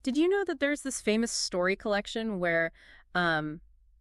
Did you know that there's this famous story collection where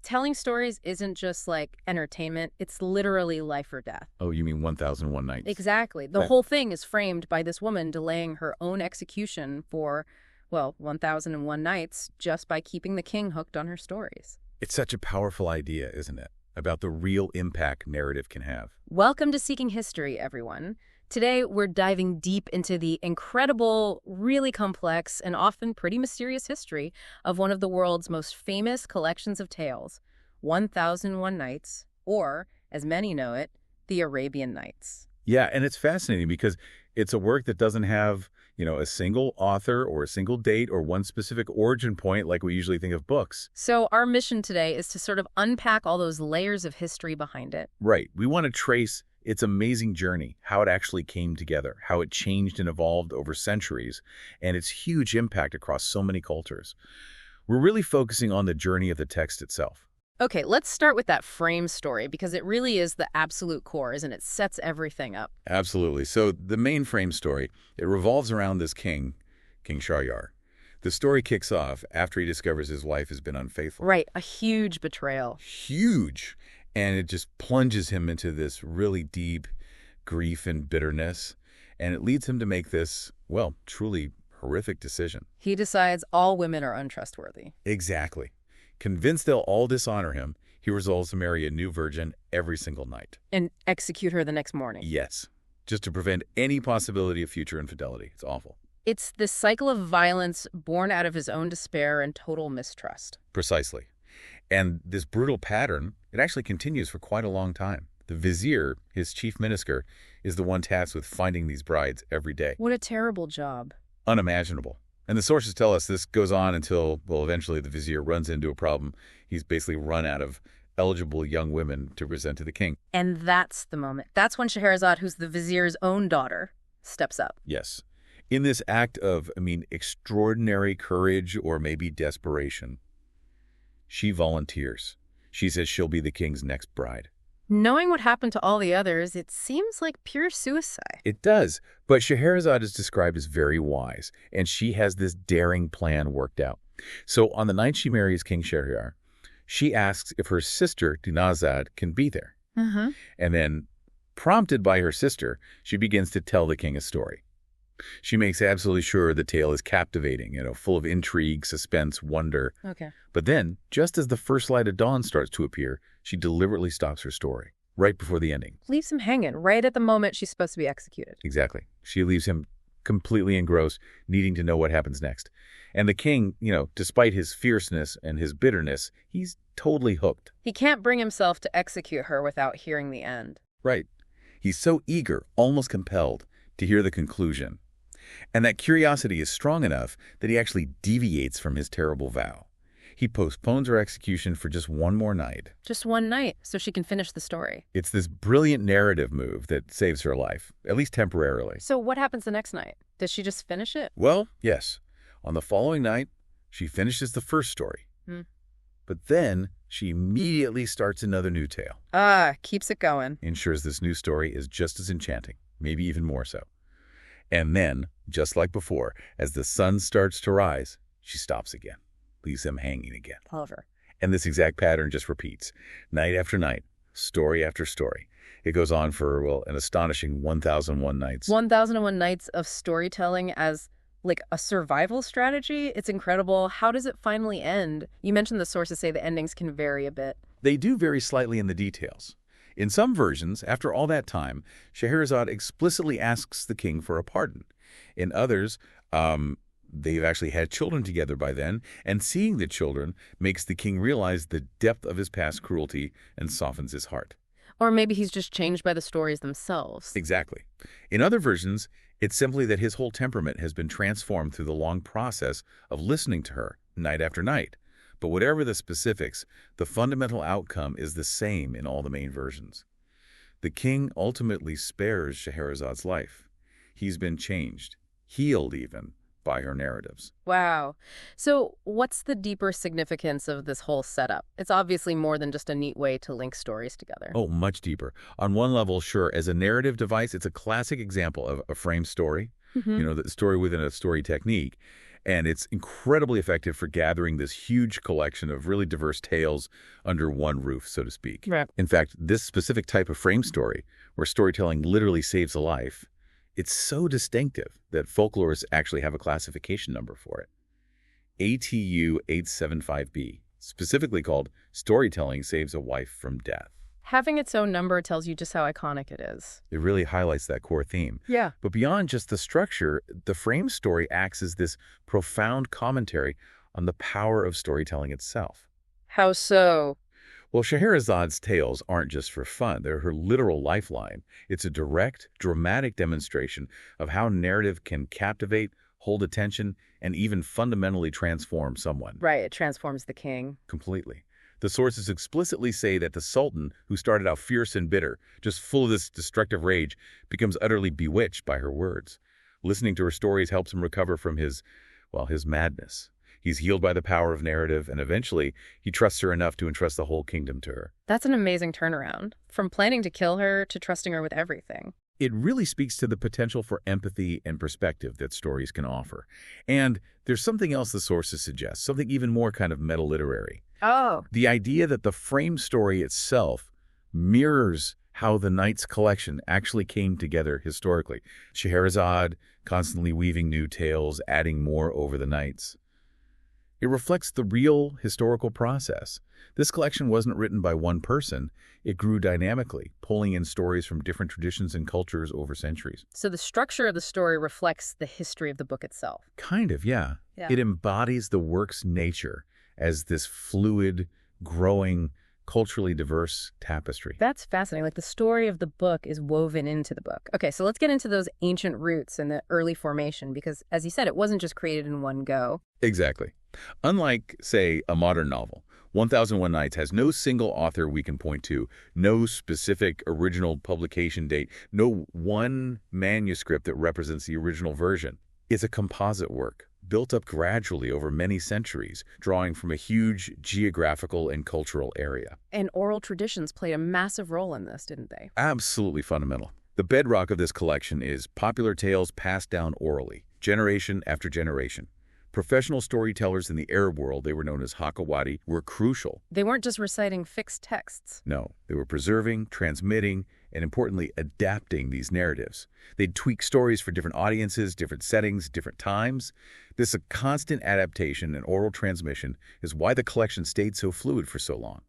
telling stories isn't just like entertainment, it's literally life or death? Oh, you mean 1001 Nights? Exactly. The That whole thing is framed by this woman delaying her own execution for, well, 1001 nights just by keeping the king hooked on her stories. It's such a powerful idea, isn't it? About the real impact narrative can have. Welcome to Seeking History, everyone. Today, we're diving deep into the incredible, really complex, and often pretty mysterious history of one of the world's most famous collections of tales, 1001 Nights, or, as many know it, the Arabian Nights. Yeah, and it's fascinating because it's a work that doesn't have, a single author or a single date or one specific origin point like we usually think of books. So our mission today is to sort of unpack all those layers of history behind it. Right. We want to trace its amazing journey, how it actually came together, how it changed and evolved over centuries, and its huge impact across so many cultures. We're really focusing on the journey of the text itself. Okay, let's start with that frame story because it really is the absolute core, isn't it? It sets everything up. Absolutely. So the main frame story, it revolves around this king, King Shahryar. The story kicks off after he discovers his wife has been unfaithful. Right, a huge betrayal. Huge. And it just plunges him into this really deep grief and bitterness. And it leads him to make this, well, truly horrific decision. He decides all women are untrustworthy. Exactly. Convinced they'll all dishonor him, he resolves to marry a new virgin every single night. And execute her the next morning. Yes, just to prevent any possibility of future infidelity. It's awful. It's this cycle of violence born out of his own despair and total mistrust. Precisely. And this brutal pattern, it actually continues for quite a long time. The vizier, his chief minister, is the one tasked with finding these brides every day. What a terrible job. Unimaginable. And the sources tell us this goes on until, well, eventually the vizier runs into a problem. He's basically run out of eligible young women to present to the king. And that's the moment. That's when Scheherazade, who's the vizier's own daughter, steps up. Yes. In this act of, extraordinary courage or maybe desperation, she volunteers. She says she'll be the king's next bride. Knowing what happened to all the others, it seems like pure suicide. It does, but Scheherazade is described as very wise, and she has this daring plan worked out. So on the night she marries King Shahryar, she asks if her sister, Dinazad, can be there. And then, prompted by her sister, she begins to tell the king a story. She makes absolutely sure the tale is captivating, full of intrigue, suspense, wonder. Okay. But then, just as the first light of dawn starts to appear, she deliberately stops her story, right before the ending. Leaves him hanging right at the moment she's supposed to be executed. Exactly. She leaves him completely engrossed, needing to know what happens next. And the king, despite his fierceness and his bitterness, he's totally hooked. He can't bring himself to execute her without hearing the end. Right. He's so eager, almost compelled, to hear the conclusion. And that curiosity is strong enough that he actually deviates from his terrible vow. He postpones her execution for just one more night. Just one night, so she can finish the story. It's this brilliant narrative move that saves her life, at least temporarily. So what happens the next night? Does she just finish it? Well, yes. On the following night, she finishes the first story. But then she immediately starts another new tale. Keeps it going. Ensures this new story is just as enchanting, maybe even more so. And then, just like before, as the sun starts to rise, she stops again, leaves him hanging again. Love her. And this exact pattern just repeats, night after night, story after story. It goes on for, well, an astonishing 1001 nights. 1001 nights of storytelling as like a survival strategy. It's incredible. How does it finally end? You mentioned the sources say the endings can vary a bit. They do vary slightly in the details. In some versions, after all that time, Scheherazade explicitly asks the king for a pardon. In others, they've actually had children together by then, and seeing the children makes the king realize the depth of his past cruelty and softens his heart. Or maybe he's just changed by the stories themselves. Exactly. In other versions, it's simply that his whole temperament has been transformed through the long process of listening to her night after night. But whatever the specifics, the fundamental outcome is the same in all the main versions. The king ultimately spares Scheherazade's life. He's been changed, healed even, by her narratives. Wow. So what's the deeper significance of this whole setup? It's obviously more than just a neat way to link stories together. Oh, much deeper. On one level, sure, as a narrative device, it's a classic example of a frame story, the story within a story technique. And it's incredibly effective for gathering this huge collection of really diverse tales under one roof, so to speak. Right. In fact, this specific type of frame story, where storytelling literally saves a life, it's so distinctive that folklorists actually have a classification number for it. ATU 875B, specifically called Storytelling Saves a Wife from Death. Having its own number tells you just how iconic it is. It really highlights that core theme. Yeah. But beyond just the structure, the frame story acts as this profound commentary on the power of storytelling itself. How so? Well, Scheherazade's tales aren't just for fun. They're her literal lifeline. It's a direct, dramatic demonstration of how narrative can captivate, hold attention, and even fundamentally transform someone. Right, it transforms the king. Completely. The sources explicitly say that the Sultan, who started out fierce and bitter, just full of this destructive rage, becomes utterly bewitched by her words. Listening to her stories helps him recover from his madness. He's healed by the power of narrative, and eventually, he trusts her enough to entrust the whole kingdom to her. That's an amazing turnaround. From planning to kill her to trusting her with everything. It really speaks to the potential for empathy and perspective that stories can offer. And there's something else the sources suggest, something even more kind of meta-literary. Oh. The idea that the frame story itself mirrors how the Nights collection actually came together historically. Scheherazade constantly weaving new tales, adding more over the Nights. It reflects the real historical process. This collection wasn't written by one person. It grew dynamically, pulling in stories from different traditions and cultures over centuries. So the structure of the story reflects the history of the book itself. Kind of, yeah. It embodies the work's nature as this fluid, growing, culturally diverse tapestry. That's fascinating. Like the story of the book is woven into the book. Okay, so let's get into those ancient roots and the early formation because, as you said, it wasn't just created in one go. Exactly. Unlike, say, a modern novel, 1001 Nights has no single author we can point to, no specific original publication date, no one manuscript that represents the original version. It's a composite work, built up gradually over many centuries, drawing from a huge geographical and cultural area. And oral traditions played a massive role in this, didn't they? Absolutely fundamental. The bedrock of this collection is popular tales passed down orally, generation after generation. Professional storytellers in the Arab world, they were known as Hakawati, were crucial. They weren't just reciting fixed texts. No, they were preserving, transmitting, and importantly, adapting these narratives. They'd tweak stories for different audiences, different settings, different times. This constant adaptation and oral transmission is why the collection stayed so fluid for so long.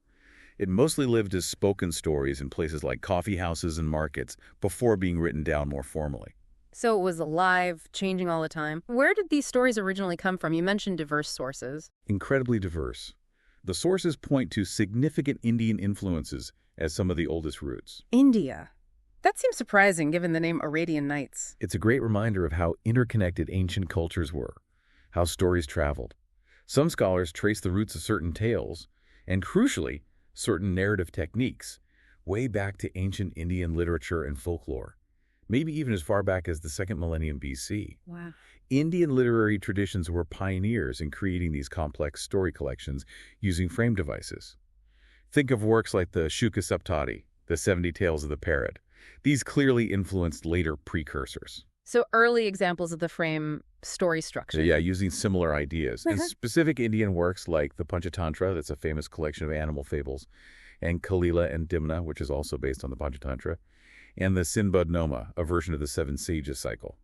It mostly lived as spoken stories in places like coffee houses and markets before being written down more formally. So it was alive, changing all the time. Where did these stories originally come from? You mentioned diverse sources. Incredibly diverse. The sources point to significant Indian influences as some of the oldest roots. India. That seems surprising given the name Arabian Nights. It's a great reminder of how interconnected ancient cultures were, how stories traveled. Some scholars trace the roots of certain tales, and crucially, certain narrative techniques, way back to ancient Indian literature and folklore. Maybe even as far back as the 2nd millennium BC. Wow. Indian literary traditions were pioneers in creating these complex story collections using frame devices. Think of works like the Shuka Saptati, the 70 Tales of the Parrot. These clearly influenced later precursors. So early examples of the frame story structure. Yeah, using similar ideas. And specific Indian works like the Panchatantra, that's a famous collection of animal fables, and Kalila and Dimna, which is also based on the Panchatantra, and the Sinbad Noma, a version of the Seven Sages cycle.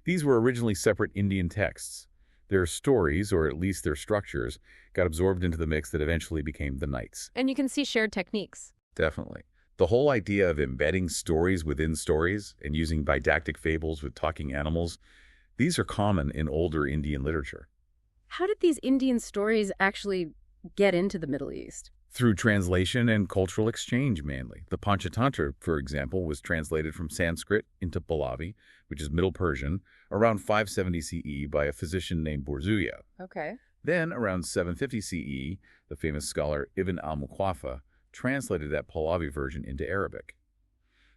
These were originally separate Indian texts. Their stories, or at least their structures, got absorbed into the mix that eventually became the Nights. And you can see shared techniques. Definitely. The whole idea of embedding stories within stories and using didactic fables with talking animals, these are common in older Indian literature. How did these Indian stories actually get into the Middle East? Through translation and cultural exchange, mainly. The Panchatantra, for example, was translated from Sanskrit into Pahlavi, which is Middle Persian, around 570 CE by a physician named Borzuya. Okay. Then, around 750 CE, the famous scholar Ibn al-Muqaffa translated that Pahlavi version into Arabic.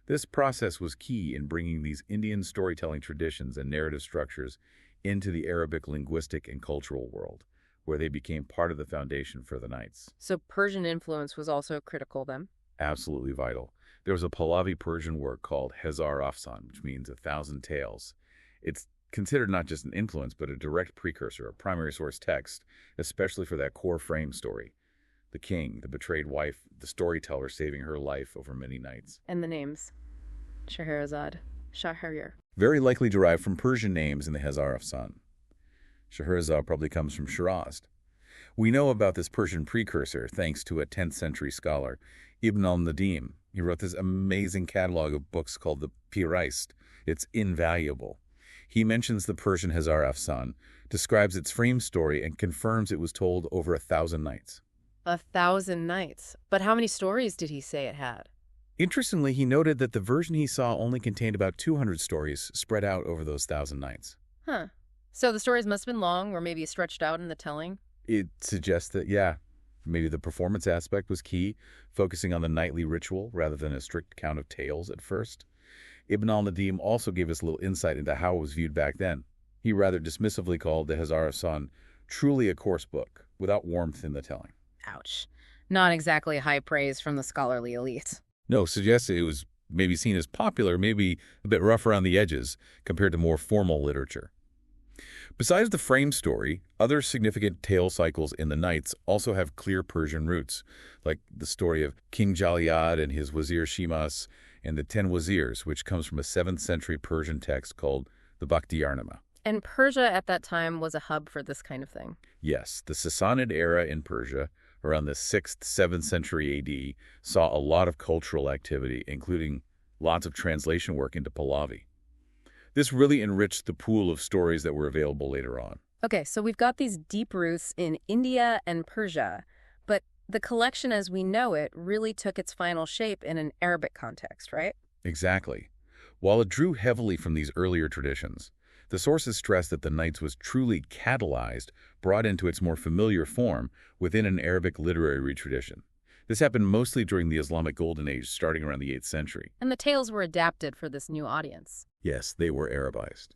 This process was key in bringing these Indian storytelling traditions and narrative structures into the Arabic linguistic and cultural world, where they became part of the foundation for the Nights. So Persian influence was also critical then? Absolutely vital. There was a Pahlavi Persian work called Hazār Afsān, which means 1,000 tales. It's considered not just an influence, but a direct precursor, a primary source text, especially for that core frame story. The king, the betrayed wife, the storyteller saving her life over many nights. And the names. Scheherazade, Shahryar. Very likely derived from Persian names in the Hazār Afsān. Scheherazade probably comes from Shiraz. We know about this Persian precursor thanks to a 10th century scholar, Ibn al-Nadim. He wrote this amazing catalog of books called the Pirist. It's invaluable. He mentions the Persian Hazār Afsān, describes its frame story, and confirms it was told over 1,000 nights. 1,000 nights. But how many stories did he say it had? Interestingly, he noted that the version he saw only contained about 200 stories spread out over those 1,000 nights. Huh. So the stories must have been long or maybe stretched out in the telling? It suggests that, yeah, maybe the performance aspect was key, focusing on the nightly ritual rather than a strict count of tales at first. Ibn al-Nadim also gave us a little insight into how it was viewed back then. He rather dismissively called the Hazār Afsān truly a coarse book, without warmth in the telling. Ouch. Not exactly high praise from the scholarly elite. No, suggested it was maybe seen as popular, maybe a bit rough around the edges compared to more formal literature. Besides the frame story, other significant tale cycles in the Nights also have clear Persian roots, like the story of King Jaliyad and his Wazir Shimas and the 10 Wazirs, which comes from a 7th century Persian text called the Bakhtiyarnama. And Persia at that time was a hub for this kind of thing. Yes, the Sassanid era in Persia, around the 6th, 7th century AD, saw a lot of cultural activity, including lots of translation work into Pahlavi. This really enriched the pool of stories that were available later on. Okay, so we've got these deep roots in India and Persia, but the collection as we know it really took its final shape in an Arabic context, right? Exactly. While it drew heavily from these earlier traditions, the sources stress that the Nights was truly catalyzed, brought into its more familiar form within an Arabic literary tradition. This happened mostly during the Islamic Golden Age, starting around the 8th century. And the tales were adapted for this new audience. Yes, they were Arabized.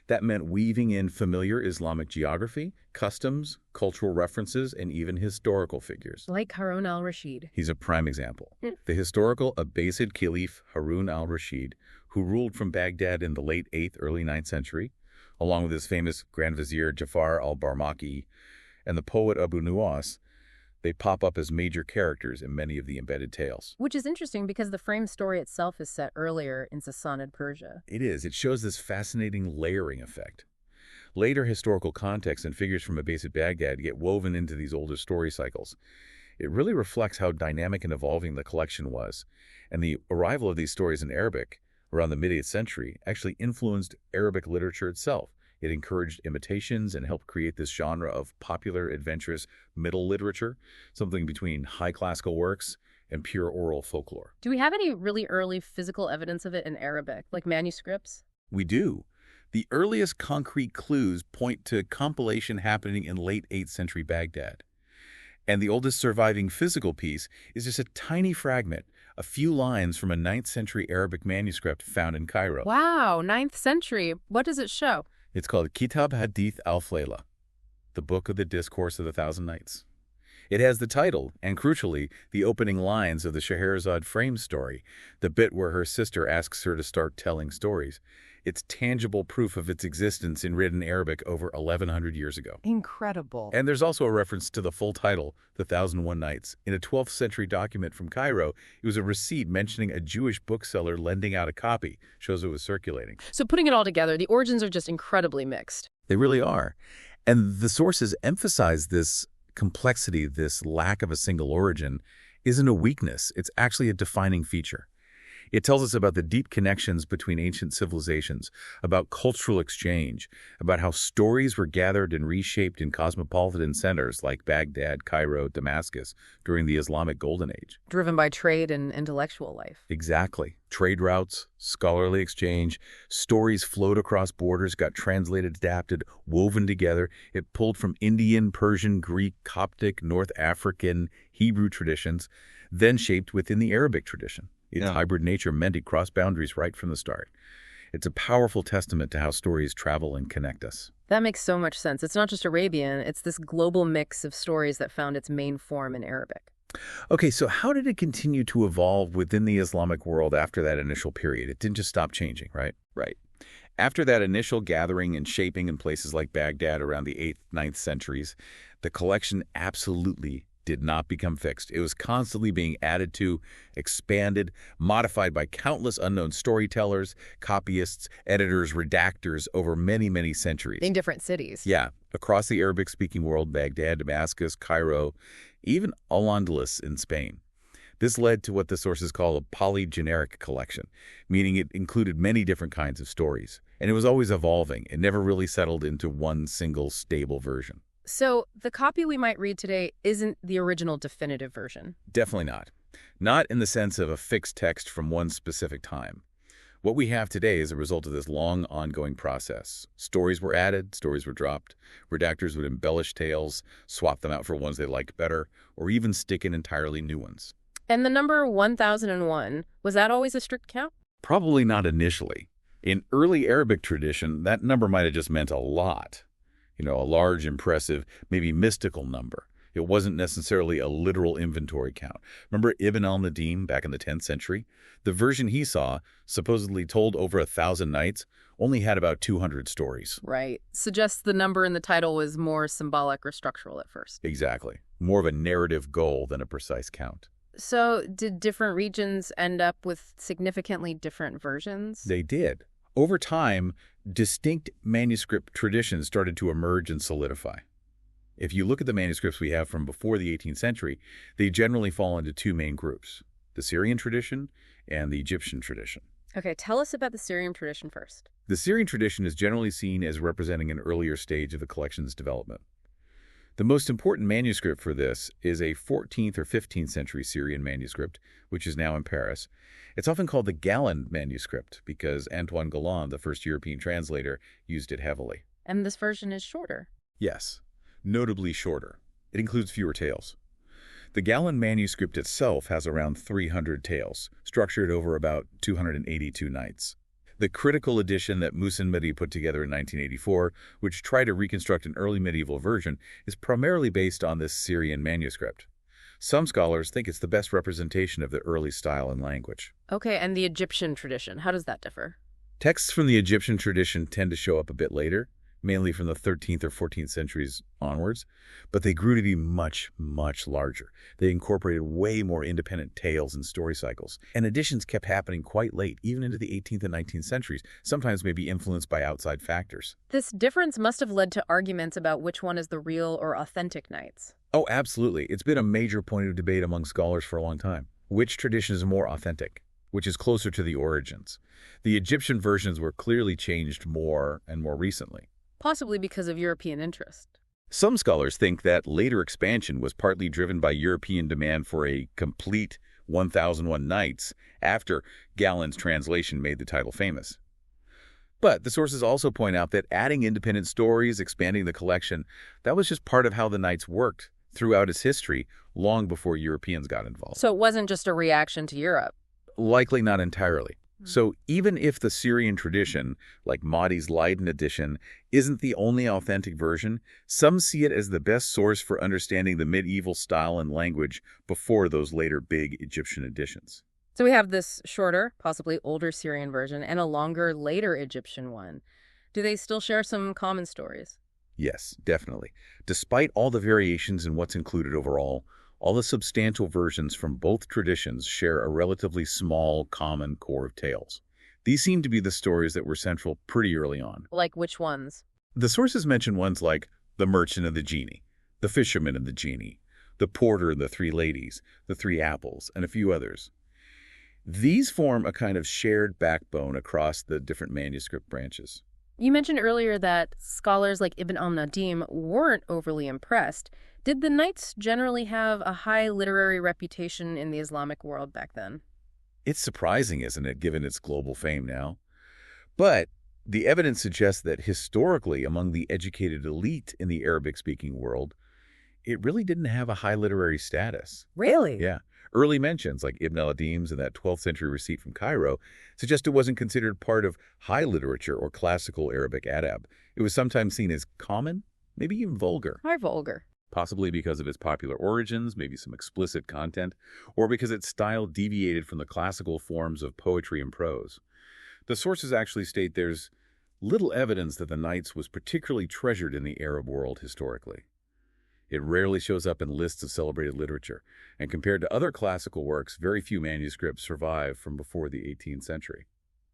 That meant weaving in familiar Islamic geography, customs, cultural references, and even historical figures. Like Harun al-Rashid. He's a prime example. The historical Abbasid Caliph Harun al-Rashid, who ruled from Baghdad in the late 8th, early 9th century, along with his famous Grand Vizier Jafar al-Barmaki and the poet Abu Nuwas, they pop up as major characters in many of the embedded tales. Which is interesting because the frame story itself is set earlier in Sassanid Persia. It is. It shows this fascinating layering effect. Later historical context and figures from Abbasid Baghdad get woven into these older story cycles. It really reflects how dynamic and evolving the collection was, and the arrival of these stories in Arabic around the mid-8th century actually influenced Arabic literature itself. It encouraged imitations and helped create this genre of popular, adventurous middle literature, something between high classical works and pure oral folklore. Do we have any really early physical evidence of it in Arabic, like manuscripts? We do. The earliest concrete clues point to compilation happening in late 8th century Baghdad. And the oldest surviving physical piece is just a tiny fragment, a few lines from a 9th century Arabic manuscript found in Cairo. Wow, 9th century. What does it show? It's called Kitab Hadith Alf Layla, the Book of the Discourse of the Thousand Nights. It has the title, and crucially, the opening lines of the Scheherazade frame story, the bit where her sister asks her to start telling stories. It's tangible proof of its existence in written Arabic over 1,100 years ago. Incredible. And there's also a reference to the full title, The 1001 Nights. In a 12th century document from Cairo, it was a receipt mentioning a Jewish bookseller lending out a copy. Shows it was circulating. So putting it all together, the origins are just incredibly mixed. They really are. And the sources emphasize this complexity, this lack of a single origin, isn't a weakness. It's actually a defining feature. It tells us about the deep connections between ancient civilizations, about cultural exchange, about how stories were gathered and reshaped in cosmopolitan centers like Baghdad, Cairo, Damascus during the Islamic Golden Age. Driven by trade and intellectual life. Exactly. Trade routes, scholarly exchange, stories flowed across borders, got translated, adapted, woven together. It pulled from Indian, Persian, Greek, Coptic, North African, Hebrew traditions, then shaped within the Arabic tradition. Its hybrid nature meant it crossed boundaries right from the start. It's a powerful testament to how stories travel and connect us. That makes so much sense. It's not just Arabian, it's this global mix of stories that found its main form in Arabic. Okay, so how did it continue to evolve within the Islamic world after that initial period? It didn't just stop changing, right? Right. After that initial gathering and shaping in places like Baghdad around the 8th, 9th centuries, the collection absolutely did not become fixed. It was constantly being added to, expanded, modified by countless unknown storytellers, copyists, editors, redactors over many, many centuries. In different cities. Yeah, across the Arabic-speaking world, Baghdad, Damascus, Cairo, even Al-Andalus in Spain. This led to what the sources call a polygeneric collection, meaning it included many different kinds of stories. And it was always evolving. It never really settled into one single stable version. So the copy we might read today isn't the original definitive version. Definitely not. Not in the sense of a fixed text from one specific time. What we have today is a result of this long, ongoing process. Stories were added, stories were dropped. Redactors would embellish tales, swap them out for ones they liked better, or even stick in entirely new ones. And the number 1001, was that always a strict count? Probably not initially. In early Arabic tradition, that number might have just meant a lot. A large, impressive, maybe mystical number. It wasn't necessarily a literal inventory count. Remember Ibn al-Nadim back in the 10th century? The version he saw, supposedly told over 1,000 nights, only had about 200 stories. Right. Suggests the number in the title was more symbolic or structural at first. Exactly. More of a narrative goal than a precise count. So did different regions end up with significantly different versions? They did. Over time, distinct manuscript traditions started to emerge and solidify. If you look at the manuscripts we have from before the 18th century, they generally fall into two main groups, the Syrian tradition and the Egyptian tradition. Okay, tell us about the Syrian tradition first. The Syrian tradition is generally seen as representing an earlier stage of the collection's development. The most important manuscript for this is a 14th or 15th century Syrian manuscript, which is now in Paris. It's often called the Galland manuscript because Antoine Galland, the first European translator, used it heavily. And this version is shorter. Yes, notably shorter. It includes fewer tales. The Galland manuscript itself has around 300 tales, structured over about 282 nights. The critical edition that Muhsin Mehdi put together in 1984, which tried to reconstruct an early medieval version, is primarily based on this Syrian manuscript. Some scholars think it's the best representation of the early style and language. Okay, and the Egyptian tradition, how does that differ? Texts from the Egyptian tradition tend to show up a bit later, mainly from the 13th or 14th centuries onwards, but they grew to be much, much larger. They incorporated way more independent tales and story cycles, and editions kept happening quite late, even into the 18th and 19th centuries, sometimes maybe influenced by outside factors. This difference must have led to arguments about which one is the real or authentic Nights. Oh, absolutely. It's been a major point of debate among scholars for a long time. Which tradition is more authentic? Which is closer to the origins? The Egyptian versions were clearly changed more and more recently. Possibly because of European interest. Some scholars think that later expansion was partly driven by European demand for a complete 1001 Nights after Galland's translation made the title famous. But the sources also point out that adding independent stories, expanding the collection, that was just part of how the Nights worked throughout its history long before Europeans got involved. So it wasn't just a reaction to Europe. Likely not entirely. So even if the Syrian tradition, like Mahdi's Leiden edition, isn't the only authentic version, some see it as the best source for understanding the medieval style and language before those later big Egyptian editions. So we have this shorter, possibly older Syrian version and a longer, later Egyptian one. Do they still share some common stories? Yes, definitely. Despite all the variations in what's included overall, all the substantial versions from both traditions share a relatively small, common core of tales. These seem to be the stories that were central pretty early on. Like which ones? The sources mention ones like the merchant and the genie, the fisherman and the genie, the porter and the three ladies, the three apples, and a few others. These form a kind of shared backbone across the different manuscript branches. You mentioned earlier that scholars like Ibn al-Nadim weren't overly impressed. Did the Nights generally have a high literary reputation in the Islamic world back then? It's surprising, isn't it, given its global fame now? But the evidence suggests that historically, among the educated elite in the Arabic-speaking world, it really didn't have a high literary status. Really? Yeah. Early mentions, like Ibn al-Adim's and that 12th century receipt from Cairo, suggest it wasn't considered part of high literature or classical Arabic adab. It was sometimes seen as common, maybe even vulgar. Why vulgar? Possibly because of its popular origins, maybe some explicit content, or because its style deviated from the classical forms of poetry and prose. The sources actually state there's little evidence that the Nights was particularly treasured in the Arab world historically. It rarely shows up in lists of celebrated literature, and compared to other classical works, very few manuscripts survive from before the 18th century.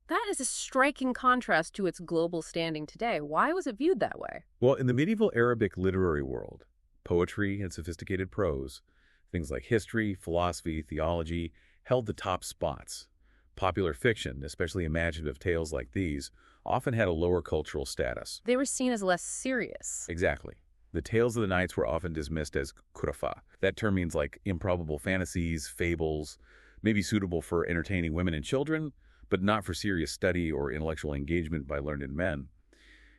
That is a striking contrast to its global standing today. Why was it viewed that way? Well, in the medieval Arabic literary world, poetry and sophisticated prose, things like history, philosophy, theology, held the top spots. Popular fiction, especially imaginative tales like these, often had a lower cultural status. They were seen as less serious. Exactly. The tales of the Nights were often dismissed as khurafa. That term means like improbable fantasies, fables, maybe suitable for entertaining women and children, but not for serious study or intellectual engagement by learned men.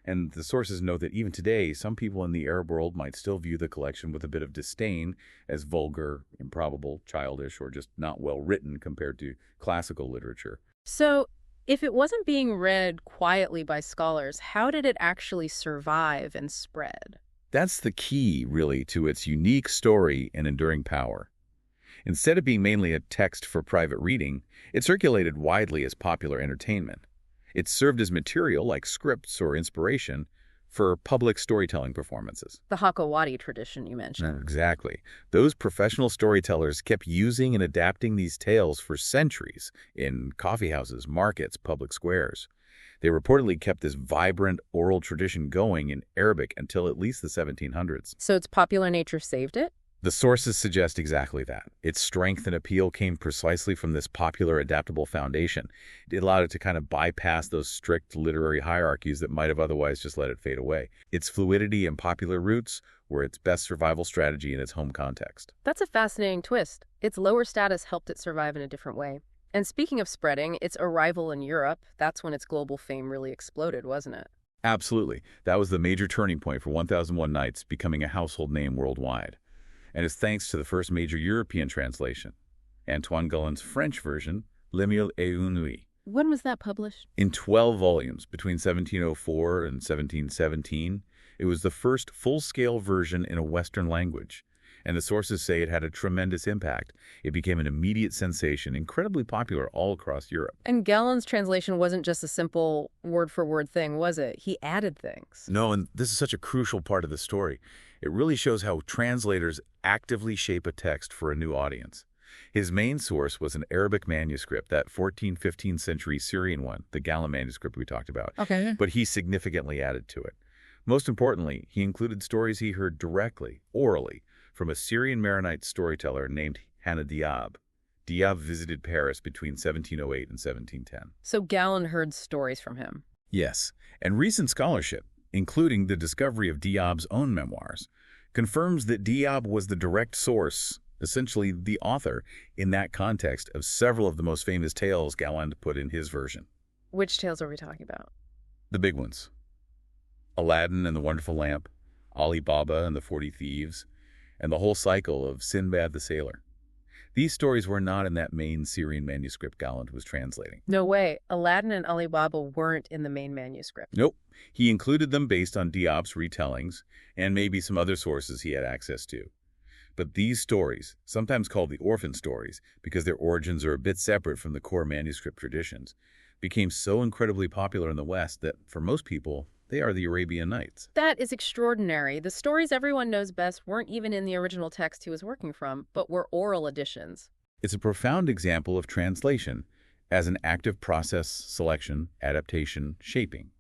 And the sources note that even today, some people in the Arab world might still view the collection with a bit of disdain as vulgar, improbable, childish, or just not well written compared to classical literature. So, if it wasn't being read quietly by scholars, how did it actually survive and spread? That's the key, really, to its unique story and enduring power. Instead of being mainly a text for private reading, it circulated widely as popular entertainment. It served as material, like scripts or inspiration, for public storytelling performances. The Hakawati tradition you mentioned. Exactly. Those professional storytellers kept using and adapting these tales for centuries in coffeehouses, markets, public squares. They reportedly kept this vibrant oral tradition going in Arabic until at least the 1700s. So its popular nature saved it? The sources suggest exactly that. Its strength and appeal came precisely from this popular adaptable foundation. It allowed it to kind of bypass those strict literary hierarchies that might have otherwise just let it fade away. Its fluidity and popular roots were its best survival strategy in its home context. That's a fascinating twist. Its lower status helped it survive in a different way. And speaking of spreading, its arrival in Europe, that's when its global fame really exploded, wasn't it? Absolutely. That was the major turning point for 1001 Nights becoming a household name worldwide. And it's thanks to the first major European translation, Antoine Gullin's French version, Les Mille et Une Nuits. When was that published? In 12 volumes between 1704 and 1717, it was the first full-scale version in a Western language. And the sources say it had a tremendous impact. It became an immediate sensation, incredibly popular all across Europe. And Gallen's translation wasn't just a simple word-for-word thing, was it? He added things. No, and this is such a crucial part of the story. It really shows how translators actively shape a text for a new audience. His main source was an Arabic manuscript, that 14th, 15th century Syrian one, the Gallen manuscript we talked about. Okay. But he significantly added to it. Most importantly, he included stories he heard directly, orally, from a Syrian Maronite storyteller named Hannah Diab. Diab visited Paris between 1708 and 1710. So Gallen heard stories from him. Yes, and recent scholarship, including the discovery of Diab's own memoirs, confirms that Diab was the direct source, essentially the author, in that context of several of the most famous tales Gallen put in his version. Which tales are we talking about? The big ones. Aladdin and the Wonderful Lamp, Ali Baba and the 40 Thieves, and the whole cycle of Sinbad the Sailor. These stories were not in that main Syrian manuscript Gallen was translating. No way. Aladdin and Ali Baba weren't in the main manuscript. Nope. He included them based on Diab's retellings and maybe some other sources he had access to. But these stories, sometimes called the orphan stories because their origins are a bit separate from the core manuscript traditions, became so incredibly popular in the West that, for most people, they are the Arabian Nights. That is extraordinary. The stories everyone knows best weren't even in the original text he was working from, but were oral editions. It's a profound example of translation as an active process, selection, adaptation, shaping.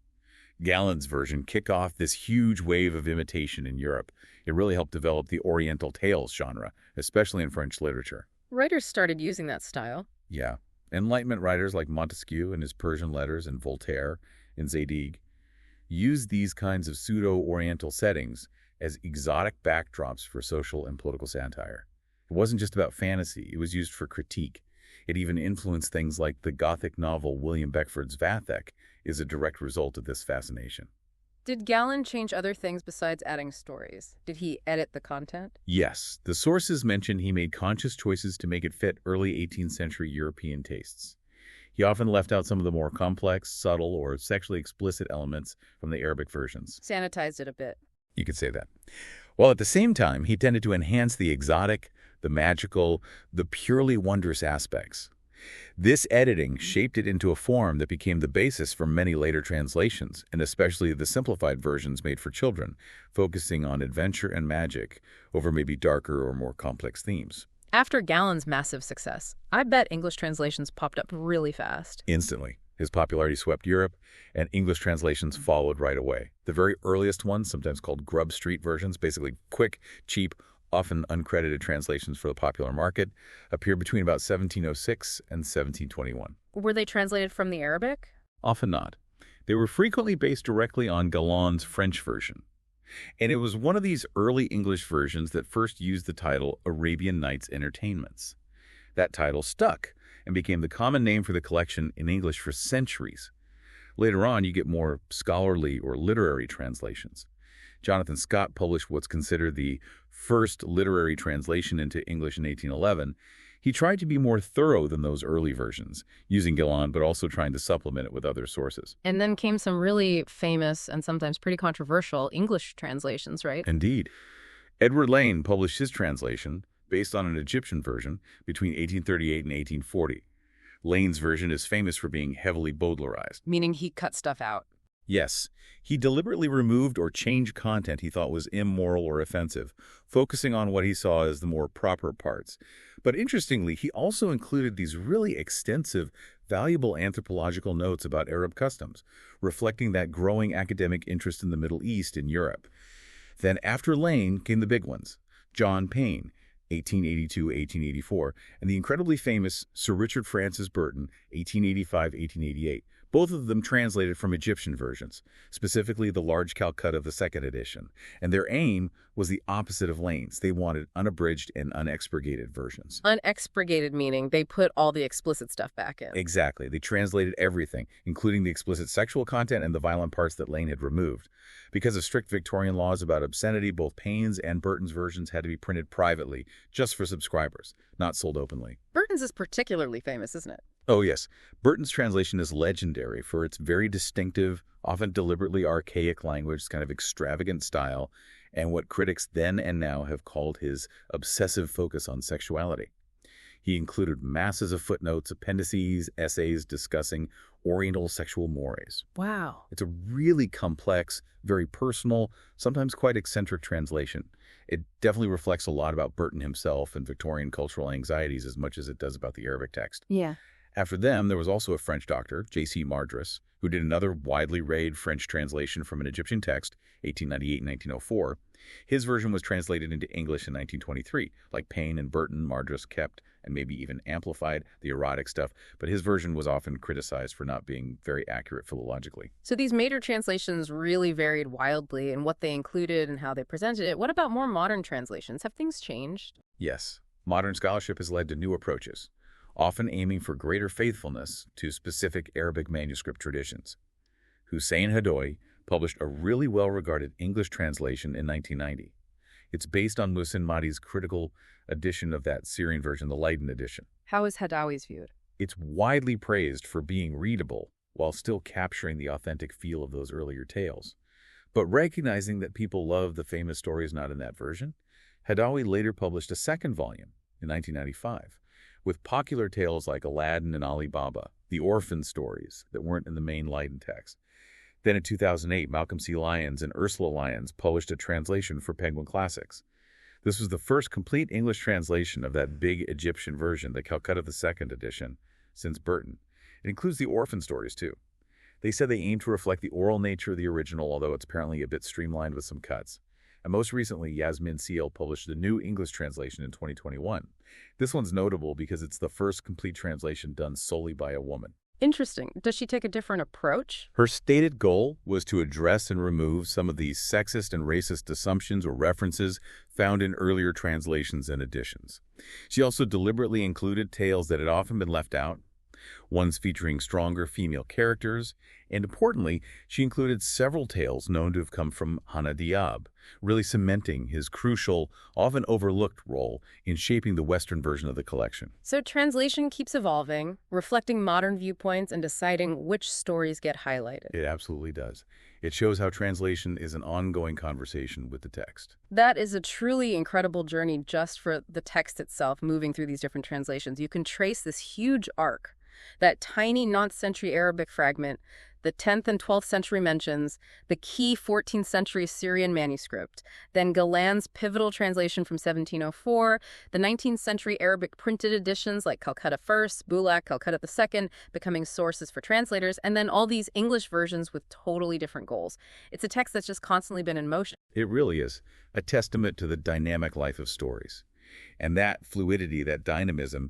Gallen's version kicked off this huge wave of imitation in Europe. It really helped develop the Oriental tales genre, especially in French literature. Writers started using that style. Yeah. Enlightenment writers like Montesquieu in his Persian letters and Voltaire in Zadig used these kinds of pseudo-Oriental settings as exotic backdrops for social and political satire. It wasn't just about fantasy. It was used for critique. It even influenced things like the Gothic novel William Beckford's Vathek is a direct result of this fascination. Did Gallen change other things besides adding stories? Did he edit the content? Yes. The sources mention he made conscious choices to make it fit early 18th century European tastes. He often left out some of the more complex, subtle, or sexually explicit elements from the Arabic versions. Sanitized it a bit. You could say that. While at the same time, he tended to enhance the exotic, the magical, the purely wondrous aspects. This editing shaped it into a form that became the basis for many later translations, and especially the simplified versions made for children, focusing on adventure and magic over maybe darker or more complex themes. After Gallen's massive success, I bet English translations popped up really fast. Instantly, his popularity swept Europe, and English translations followed right away. The very earliest ones, sometimes called Grub Street versions, basically quick, cheap, often uncredited translations for the popular market, appeared between about 1706 and 1721. Were they translated from the Arabic? Often not. They were frequently based directly on Gallen's French version. And it was one of these early English versions that first used the title Arabian Nights Entertainments. That title stuck and became the common name for the collection in English for centuries. Later on, you get more scholarly or literary translations. Jonathan Scott published what's considered the first literary translation into English in 1811. He tried to be more thorough than those early versions, using Gallen but also trying to supplement it with other sources. And then came some really famous and sometimes pretty controversial English translations, right? Indeed. Edward Lane published his translation, based on an Egyptian version, between 1838 and 1840. Lane's version is famous for being heavily Baudelarized. Meaning he cut stuff out. Yes, he deliberately removed or changed content he thought was immoral or offensive, focusing on what he saw as the more proper parts. But interestingly, he also included these really extensive, valuable anthropological notes about Arab customs, reflecting that growing academic interest in the Middle East and Europe. Then after Lane came the big ones, John Payne, 1882-1884, and the incredibly famous Sir Richard Francis Burton, 1885-1888, both of them translated from Egyptian versions, specifically the large Calcutta of the second edition. And their aim was the opposite of Lane's. They wanted unabridged and unexpurgated versions. Unexpurgated meaning they put all the explicit stuff back in. Exactly. They translated everything, including the explicit sexual content and the violent parts that Lane had removed. Because of strict Victorian laws about obscenity, both Payne's and Burton's versions had to be printed privately, just for subscribers, not sold openly. Burton's is particularly famous, isn't it? Oh, yes. Burton's translation is legendary for its very distinctive, often deliberately archaic language, kind of extravagant style, and what critics then and now have called his obsessive focus on sexuality. He included masses of footnotes, appendices, essays discussing Oriental sexual mores. Wow. It's a really complex, very personal, sometimes quite eccentric translation. It definitely reflects a lot about Burton himself and Victorian cultural anxieties as much as it does about the Arabic text. Yeah. After them, there was also a French doctor, J.C. Madras, who did another widely read French translation from an Egyptian text, 1898 and 1904. His version was translated into English in 1923. Like Payne and Burton, Madras kept and maybe even amplified the erotic stuff, but his version was often criticized for not being very accurate philologically. So these major translations really varied wildly in what they included and how they presented it. What about more modern translations? Have things changed? Yes. Modern scholarship has led to new approaches, often aiming for greater faithfulness to specific Arabic manuscript traditions. Hussein Hadoui published a really well-regarded English translation in 1990. It's based on Muhsin Mahdi's critical edition of that Syrian version, the Leiden edition. How is Hadoui's viewed? It's widely praised for being readable while still capturing the authentic feel of those earlier tales. But recognizing that people love the famous stories not in that version, Hadoui later published a second volume in 1995 with popular tales like Aladdin and Ali Baba, the orphan stories that weren't in the main Leiden text. Then in 2008, Malcolm C. Lyons and Ursula Lyons published a translation for Penguin Classics. This was the first complete English translation of that big Egyptian version, the Calcutta the Second edition, since Burton. It includes the orphan stories, too. They said they aim to reflect the oral nature of the original, although it's apparently a bit streamlined with some cuts. And most recently, Yasmin Seal published the new English translation in 2021. This one's notable because it's the first complete translation done solely by a woman. Interesting. Does she take a different approach? Her stated goal was to address and remove some of these sexist and racist assumptions or references found in earlier translations and editions. She also deliberately included tales that had often been left out, ones featuring stronger female characters, and importantly, she included several tales known to have come from Hannah Diab, really cementing his crucial, often overlooked role in shaping the Western version of the collection. So translation keeps evolving, reflecting modern viewpoints and deciding which stories get highlighted. It absolutely does. It shows how translation is an ongoing conversation with the text. That is a truly incredible journey just for the text itself, moving through these different translations. You can trace this huge arc, that tiny 9th century Arabic fragment, the 10th and 12th century mentions, the key 14th century Syrian manuscript, then Galan's pivotal translation from 1704, the 19th century Arabic printed editions like Calcutta First, Bulak, Calcutta II, becoming sources for translators, and then all these English versions with totally different goals. It's a text that's just constantly been in motion. It really is a testament to the dynamic life of stories. And that fluidity, that dynamism,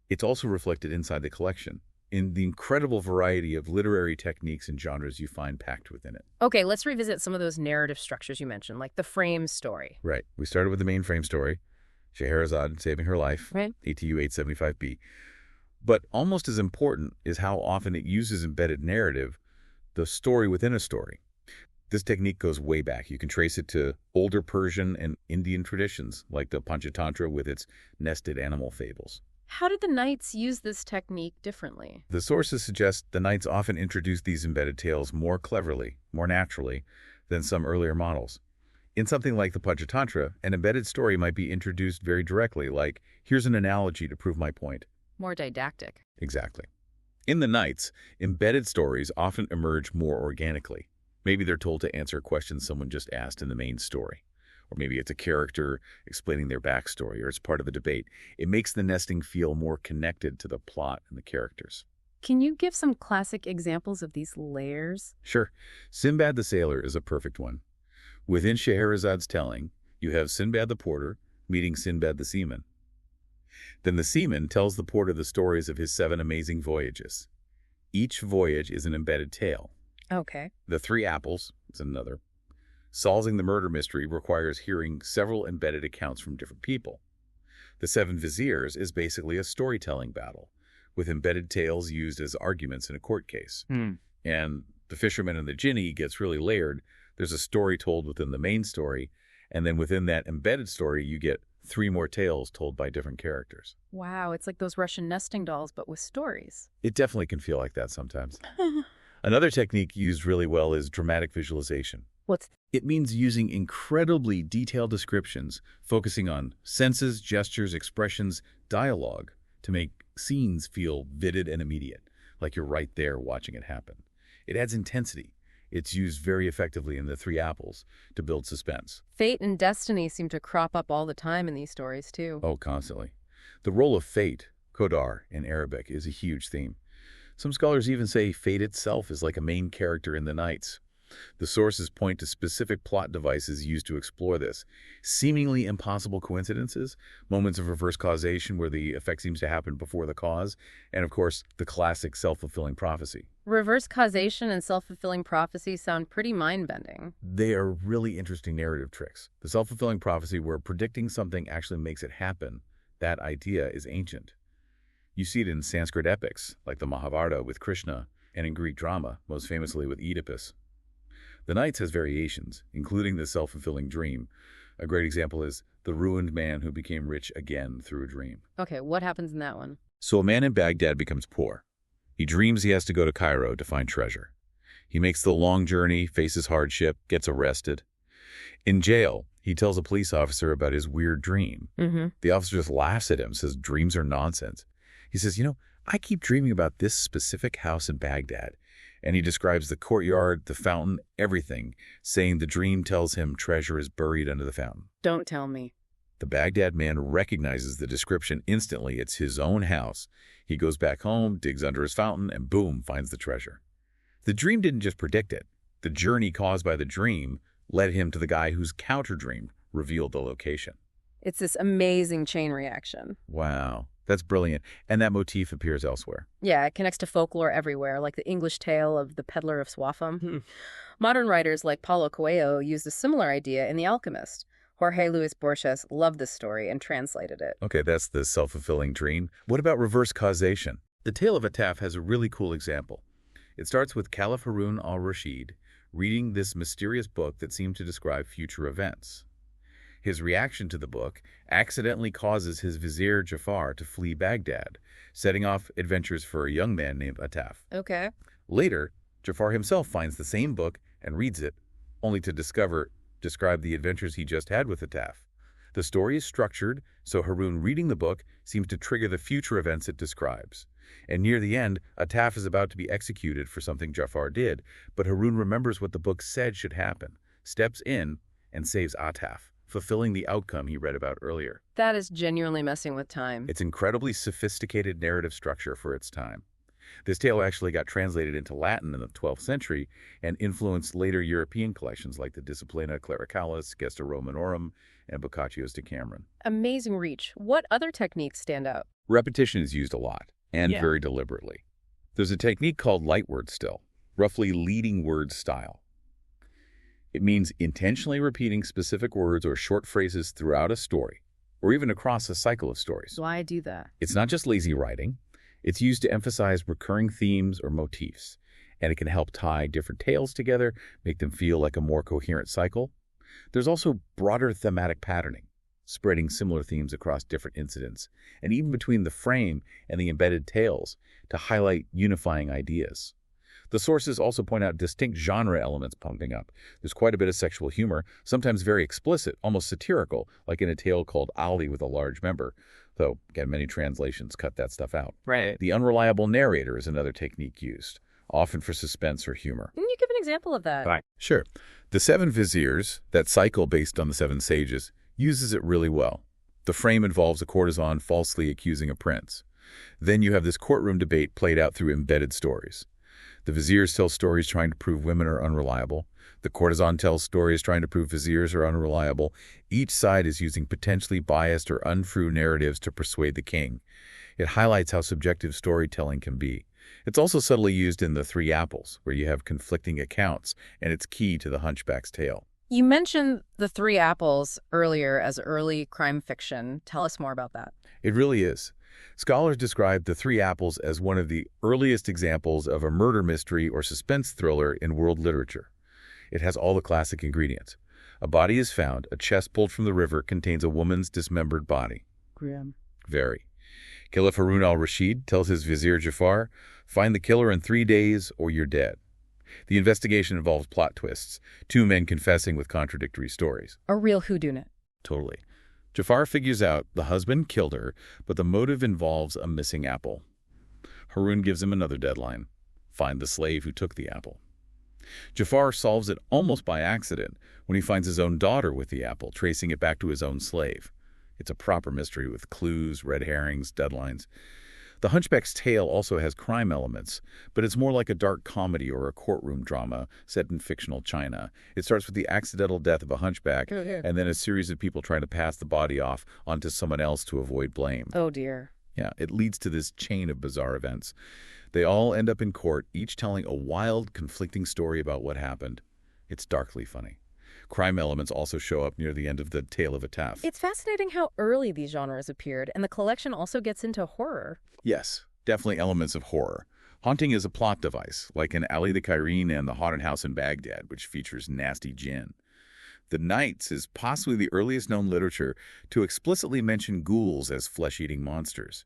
it's also reflected inside the collection, in the incredible variety of literary techniques and genres you find packed within it. Okay, let's revisit some of those narrative structures you mentioned, like the frame story. Right. We started with the main frame story, Scheherazade saving her life, Right. ATU 875b. But almost as important is how often it uses embedded narrative, the story within a story. This technique goes way back. You can trace it to older Persian and Indian traditions, like the Panchatantra with its nested animal fables. How did the Knights use this technique differently? The sources suggest the Knights often introduced these embedded tales more cleverly, more naturally, than some earlier models. In something like the Panchatantra, an embedded story might be introduced very directly, like, here's an analogy to prove my point. More didactic. Exactly. In the Knights, embedded stories often emerge more organically. Maybe they're told to answer questions someone just asked in the main story. Or maybe it's a character explaining their backstory, or it's part of the debate. It makes the nesting feel more connected to the plot and the characters. Can you give some classic examples of these layers? Sure. Sinbad the Sailor is a perfect one. Within Scheherazade's telling, you have Sinbad the Porter meeting Sinbad the Seaman. Then the seaman tells the porter the stories of his 7 amazing voyages. Each voyage is an embedded tale. Okay. The 3 apples is another. Solving the murder mystery requires hearing several embedded accounts from different people. The 7 Viziers is basically a storytelling battle, with embedded tales used as arguments in a court case. And the Fisherman and the Jinni gets really layered. There's a story told within the main story, and then within that embedded story, you get 3 more tales told by different characters. Wow, it's like those Russian nesting dolls, but with stories. It definitely can feel like that sometimes. Another technique used really well is dramatic visualization. What's It means using incredibly detailed descriptions, focusing on senses, gestures, expressions, dialogue, to make scenes feel vivid and immediate, like you're right there watching it happen. It adds intensity. It's used very effectively in the 3 apples to build suspense. Fate and destiny seem to crop up all the time in these stories, too. Oh, constantly. The role of fate, qadar in Arabic, is a huge theme. Some scholars even say fate itself is like a main character in the Knights. The sources point to specific plot devices used to explore this. Seemingly impossible coincidences, moments of reverse causation where the effect seems to happen before the cause, and of course, the classic self-fulfilling prophecy. Reverse causation and self-fulfilling prophecy sound pretty mind-bending. They are really interesting narrative tricks. The self-fulfilling prophecy where predicting something actually makes it happen, that idea is ancient. You see it in Sanskrit epics, like the Mahabharata with Krishna, and in Greek drama, most famously with Oedipus. The Knights has variations, including the self-fulfilling dream. A great example is the ruined man who became rich again through a dream. Okay, what happens in that one? So a man in Baghdad becomes poor. He dreams he has to go to Cairo to find treasure. He makes the long journey, faces hardship, gets arrested. In jail, he tells a police officer about his weird dream. The officer just laughs at him, says dreams are nonsense. He says, I keep dreaming about this specific house in Baghdad. And he describes the courtyard, the fountain, everything, saying the dream tells him treasure is buried under the fountain. Don't tell me. The Baghdad man recognizes the description instantly. It's his own house. He goes back home, digs under his fountain, and boom, finds the treasure. The dream didn't just predict it. The journey caused by the dream led him to the guy whose counter-dream revealed the location. It's this amazing chain reaction. Wow. That's brilliant. And that motif appears elsewhere. Yeah, it connects to folklore everywhere, like the English tale of the Peddler of Swaffham. Modern writers like Paulo Coelho used a similar idea in The Alchemist. Jorge Luis Borges loved this story and translated it. Okay, that's the self-fulfilling dream. What about reverse causation? The Tale of Ataf has a really cool example. It starts with Caliph Harun al-Rashid reading this mysterious book that seemed to describe future events. His reaction to the book accidentally causes his vizier Jafar to flee Baghdad, setting off adventures for a young man named Ataf. Okay. Later, Jafar himself finds the same book and reads it, only to describe the adventures he just had with Ataf. The story is structured, so Harun reading the book seems to trigger the future events it describes. And near the end, Ataf is about to be executed for something Jafar did, but Harun remembers what the book said should happen, steps in, and saves Ataf, fulfilling the outcome he read about earlier. That is genuinely messing with time. It's incredibly sophisticated narrative structure for its time. This tale actually got translated into Latin in the 12th century and influenced later European collections like the Disciplina Clericalis, Gesta Romanorum, and Boccaccio's Decameron. Amazing reach. What other techniques stand out? Repetition is used a lot, and very deliberately. There's a technique called light word still, roughly leading word style. It means intentionally repeating specific words or short phrases throughout a story, or even across a cycle of stories. Why do that? It's not just lazy writing. It's used to emphasize recurring themes or motifs, and it can help tie different tales together, make them feel like a more coherent cycle. There's also broader thematic patterning, spreading similar themes across different incidents, and even between the frame and the embedded tales to highlight unifying ideas. The sources also point out distinct genre elements pumping up. There's quite a bit of sexual humor, sometimes very explicit, almost satirical, like in a tale called Ali with a Large Member, though, again, many translations cut that stuff out. Right. The unreliable narrator is another technique used, often for suspense or humor. Can you give an example of that? Right. Sure. The Seven Viziers, that cycle based on the Seven Sages, uses it really well. The frame involves a courtesan falsely accusing a prince. Then you have this courtroom debate played out through embedded stories. The viziers tell stories trying to prove women are unreliable. The courtesan tells stories trying to prove viziers are unreliable. Each side is using potentially biased or untrue narratives to persuade the king. It highlights how subjective storytelling can be. It's also subtly used in The Three Apples, where you have conflicting accounts, and it's key to the Hunchback's tale. You mentioned The Three Apples earlier as early crime fiction. Tell us more about that. It really is. Scholars describe The Three Apples as one of the earliest examples of a murder mystery or suspense thriller in world literature. It has all the classic ingredients. A body is found, a chest pulled from the river contains a woman's dismembered body. Grim. Very. Caliph Harun al-Rashid tells his vizier Jafar, find the killer in 3 days or you're dead. The investigation involves plot twists, two men confessing with contradictory stories. A real whodunit. Totally. Jafar figures out the husband killed her, but the motive involves a missing apple. Harun gives him another deadline. Find the slave who took the apple. Jafar solves it almost by accident when he finds his own daughter with the apple, tracing it back to his own slave. It's a proper mystery with clues, red herrings, deadlines. The Hunchback's tale also has crime elements, but it's more like a dark comedy or a courtroom drama set in fictional China. It starts with the accidental death of a hunchback and then a series of people trying to pass the body off onto someone else to avoid blame. Oh, dear. Yeah, it leads to this chain of bizarre events. They all end up in court, each telling a wild, conflicting story about what happened. It's darkly funny. Crime elements also show up near the end of the Tale of Ataf. It's fascinating how early these genres appeared, and the collection also gets into horror. Yes, definitely elements of horror. Haunting is a plot device, like in Ali the Cairene and The Haunted House in Baghdad, which features nasty jinn. The Nights is possibly the earliest known literature to explicitly mention ghouls as flesh-eating monsters.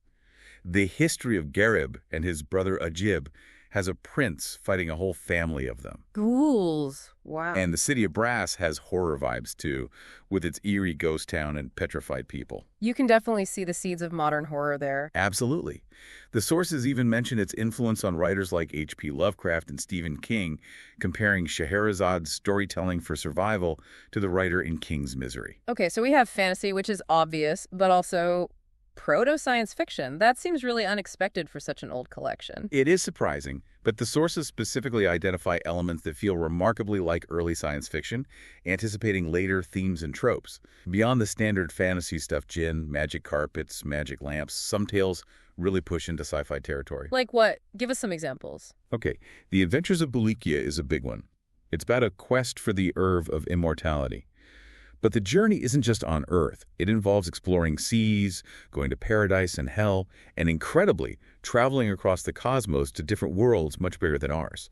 The history of Garib and his brother Ajib has a prince fighting a whole family of them. Ghouls. Wow. And The City of Brass has horror vibes, too, with its eerie ghost town and petrified people. You can definitely see the seeds of modern horror there. Absolutely. The sources even mention its influence on writers like H.P. Lovecraft and Stephen King, comparing Scheherazade's storytelling for survival to the writer in King's Misery. Okay, so we have fantasy, which is obvious, but also proto-science fiction. That seems really unexpected for such an old collection. It is surprising, but the sources specifically identify elements that feel remarkably like early science fiction, anticipating later themes and tropes. Beyond the standard fantasy stuff, jinn, magic carpets, magic lamps, some tales really push into sci-fi territory. Like what? Give us some examples. Okay, The Adventures of Bulikia is a big one. It's about a quest for the herb of immortality. But the journey isn't just on Earth. It involves exploring seas, going to paradise and hell, and incredibly, traveling across the cosmos to different worlds much bigger than ours,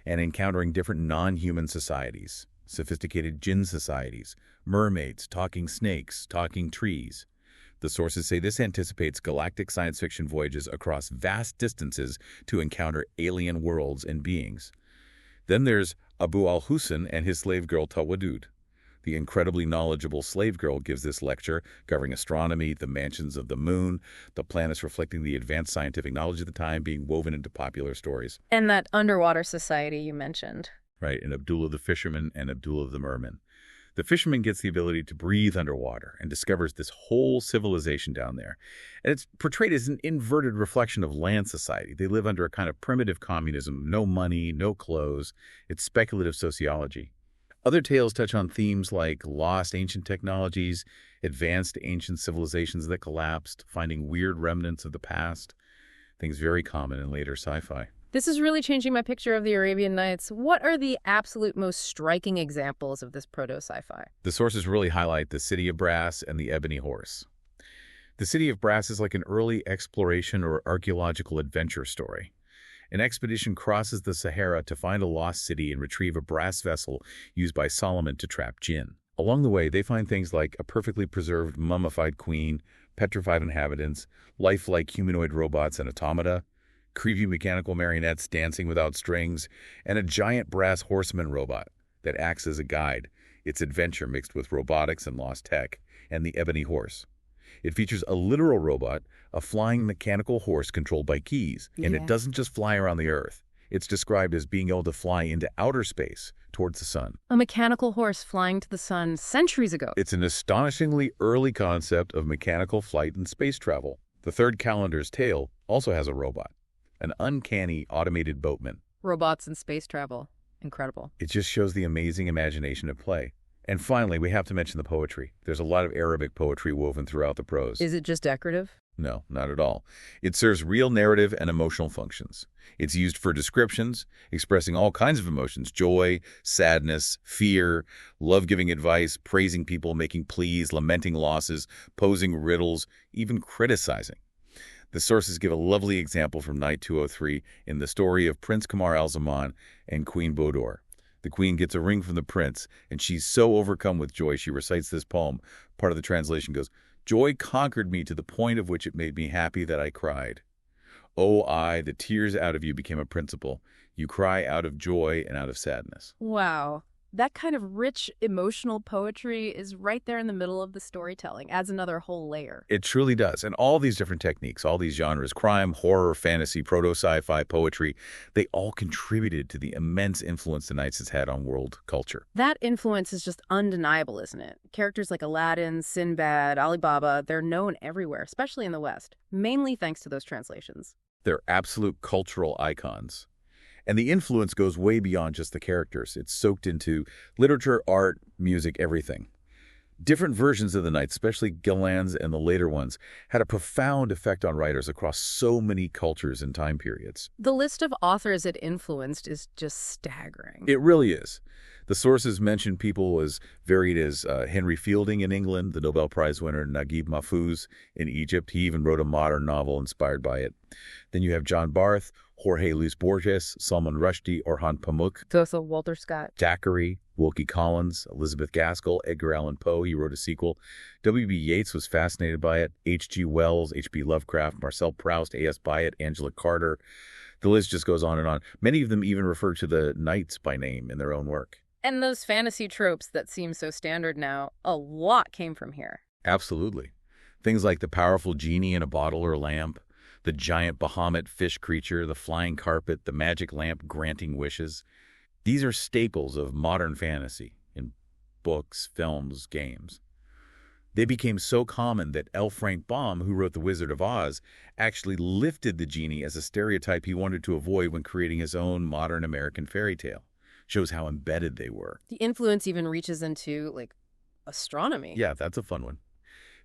and encountering different non-human societies, sophisticated jinn societies, mermaids, talking snakes, talking trees. The sources say this anticipates galactic science fiction voyages across vast distances to encounter alien worlds and beings. Then there's Abu al-Husn and his slave girl Tawadud. The incredibly knowledgeable slave girl gives this lecture covering astronomy, the mansions of the moon, the planets reflecting the advanced scientific knowledge of the time being woven into popular stories. And that underwater society you mentioned. Right, and Abdullah the fisherman and Abdullah the merman. The fisherman gets the ability to breathe underwater and discovers this whole civilization down there. And it's portrayed as an inverted reflection of land society. They live under a kind of primitive communism, no money, no clothes. It's speculative sociology. Other tales touch on themes like lost ancient technologies, advanced ancient civilizations that collapsed, finding weird remnants of the past, things very common in later sci-fi. This is really changing my picture of the Arabian Nights. What are the absolute most striking examples of this proto-sci-fi? The sources really highlight the City of Brass and the Ebony Horse. The City of Brass is like an early exploration or archaeological adventure story. An expedition crosses the Sahara to find a lost city and retrieve a brass vessel used by Solomon to trap jinn. Along the way, they find things like a perfectly preserved mummified queen, petrified inhabitants, lifelike humanoid robots and automata, creepy mechanical marionettes dancing without strings, and a giant brass horseman robot that acts as a guide, its adventure mixed with robotics and lost tech, and the Ebony Horse. It features a literal robot, a flying mechanical horse controlled by keys, and it doesn't just fly around the Earth. It's described as being able to fly into outer space towards the sun. A mechanical horse flying to the sun centuries ago. It's an astonishingly early concept of mechanical flight and space travel. The third calendar's tale also has a robot, an uncanny automated boatman. Robots and space travel. Incredible. It just shows the amazing imagination at play. And finally, we have to mention the poetry. There's a lot of Arabic poetry woven throughout the prose. Is it just decorative? No, not at all. It serves real narrative and emotional functions. It's used for descriptions, expressing all kinds of emotions: joy, sadness, fear, love-giving advice, praising people, making pleas, lamenting losses, posing riddles, even criticizing. The sources give a lovely example from Night 203 in the story of Prince Kamar al-Zaman and Queen Bodor. The queen gets a ring from the prince, and she's so overcome with joy she recites this poem. Part of the translation goes, "Joy conquered me to the point of which it made me happy that I cried. Oh, the tears out of you became a principle. You cry out of joy and out of sadness." Wow. That kind of rich, emotional poetry is right there in the middle of the storytelling, adds another whole layer. It truly does. And all these different techniques, all these genres, crime, horror, fantasy, proto-sci-fi, poetry, they all contributed to the immense influence the Nights has had on world culture. That influence is just undeniable, isn't it? Characters like Aladdin, Sinbad, Ali Baba, they're known everywhere, especially in the West, mainly thanks to those translations. They're absolute cultural icons. And the influence goes way beyond just the characters. It's soaked into literature, art, music, everything. Different versions of the Nights, especially Gillan's and the later ones, had a profound effect on writers across so many cultures and time periods. The list of authors it influenced is just staggering. It really is. The sources mention people as varied as Henry Fielding in England, the Nobel Prize winner Naguib Mahfouz in Egypt. He even wrote a modern novel inspired by it. Then you have John Barth, Jorge Luis Borges, Salman Rushdie, Orhan Pamuk. Also Walter Scott. Thackeray, Wilkie Collins, Elizabeth Gaskell, Edgar Allan Poe. He wrote a sequel. W.B. Yeats was fascinated by it. H.G. Wells, H.P. Lovecraft, Marcel Proust, A.S. Byatt, Angela Carter. The list just goes on and on. Many of them even refer to the Nights by name in their own work. And those fantasy tropes that seem so standard now, a lot came from here. Absolutely. Things like the powerful genie in a bottle or lamp, the giant Bahamut fish creature, the flying carpet, the magic lamp granting wishes. These are staples of modern fantasy in books, films, games. They became so common that L. Frank Baum, who wrote The Wizard of Oz, actually lifted the genie as a stereotype he wanted to avoid when creating his own modern American fairy tale. Shows how embedded they were. The influence even reaches into, astronomy. Yeah, that's a fun one.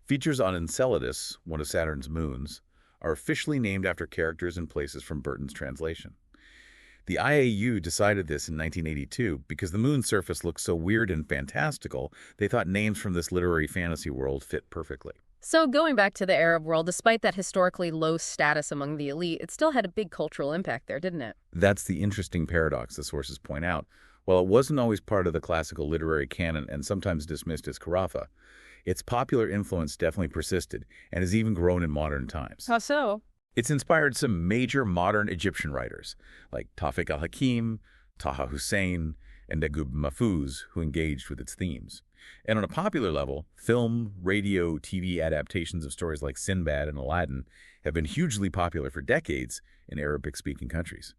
Features on Enceladus, one of Saturn's moons, are officially named after characters and places from Burton's translation. The IAU decided this in 1982 because the moon's surface looked so weird and fantastical, they thought names from this literary fantasy world fit perfectly. So going back to the Arab world, despite that historically low status among the elite, it still had a big cultural impact there, didn't it? That's the interesting paradox the sources point out. While it wasn't always part of the classical literary canon and sometimes dismissed as carafa, its popular influence definitely persisted and has even grown in modern times. How so? It's inspired some major modern Egyptian writers like Tawfiq al-Hakim, Taha Hussein, and Naguib Mahfouz, who engaged with its themes. And on a popular level, film, radio, TV adaptations of stories like Sinbad and Aladdin have been hugely popular for decades in Arabic-speaking countries.